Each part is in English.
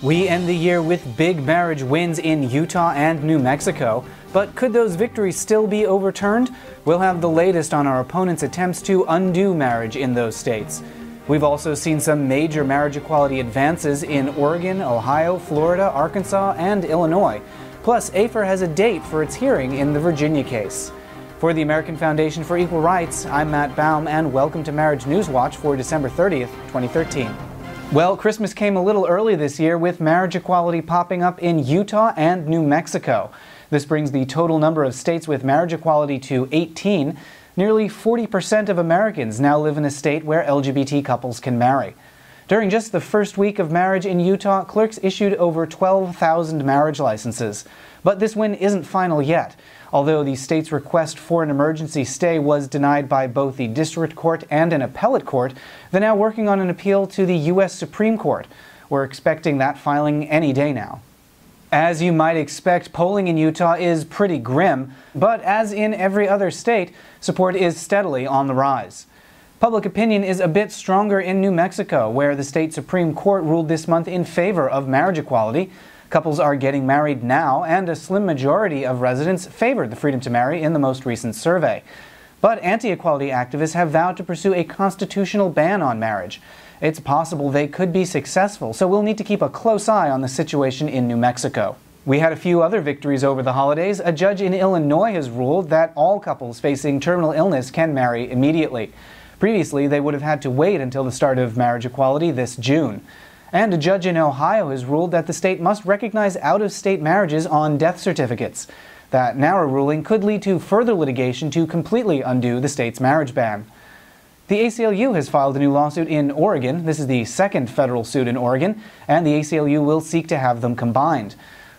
We end the year with big marriage wins in Utah and New Mexico, but could those victories still be overturned? We'll have the latest on our opponents' attempts to undo marriage in those states. We've also seen some major marriage equality advances in Oregon, Ohio, Florida, Arkansas, and Illinois. Plus, AFER has a date for its hearing in the Virginia case. For the American Foundation for Equal Rights, I'm Matt Baum, and welcome to Marriage News Watch for December 30th, 2013. Well, Christmas came a little early this year with marriage equality popping up in Utah and New Mexico. This brings the total number of states with marriage equality to 18. Nearly 40% of Americans now live in a state where LGBT couples can marry. During just the first week of marriage in Utah, clerks issued over 12,000 marriage licenses. But this win isn't final yet. Although the state's request for an emergency stay was denied by both the district court and an appellate court, they're now working on an appeal to the U.S. Supreme Court. We're expecting that filing any day now. As you might expect, polling in Utah is pretty grim, but as in every other state, support is steadily on the rise. Public opinion is a bit stronger in New Mexico, where the state Supreme Court ruled this month in favor of marriage equality. Couples are getting married now, and a slim majority of residents favored the freedom to marry in the most recent survey. But anti-equality activists have vowed to pursue a constitutional ban on marriage. It's possible they could be successful, so we'll need to keep a close eye on the situation in New Mexico. We had a few other victories over the holidays. A judge in Illinois has ruled that all couples facing terminal illness can marry immediately. Previously, they would have had to wait until the start of marriage equality this June. And a judge in Ohio has ruled that the state must recognize out-of-state marriages on death certificates. That narrow ruling could lead to further litigation to completely undo the state's marriage ban. The ACLU has filed a new lawsuit in Oregon. This is the second federal suit in Oregon, and the ACLU will seek to have them combined.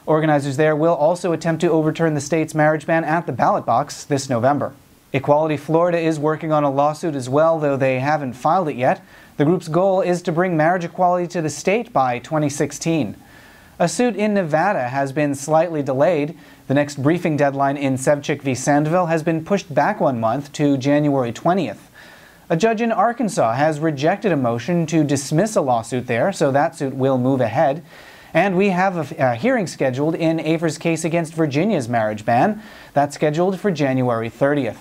Organizers there will also attempt to overturn the state's marriage ban at the ballot box this November. Equality Florida is working on a lawsuit as well, though they haven't filed it yet. The group's goal is to bring marriage equality to the state by 2016. A suit in Nevada has been slightly delayed. The next briefing deadline in Sevchik v. Sandville has been pushed back 1 month to January 20th. A judge in Arkansas has rejected a motion to dismiss a lawsuit there, so that suit will move ahead. And we have a hearing scheduled in AFER's case against Virginia's marriage ban. That's scheduled for January 30th.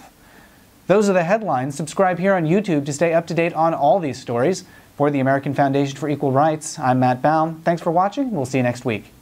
Those are the headlines. Subscribe here on YouTube to stay up to date on all these stories. For the American Foundation for Equal Rights, I'm Matt Baum. Thanks for watching. We'll see you next week.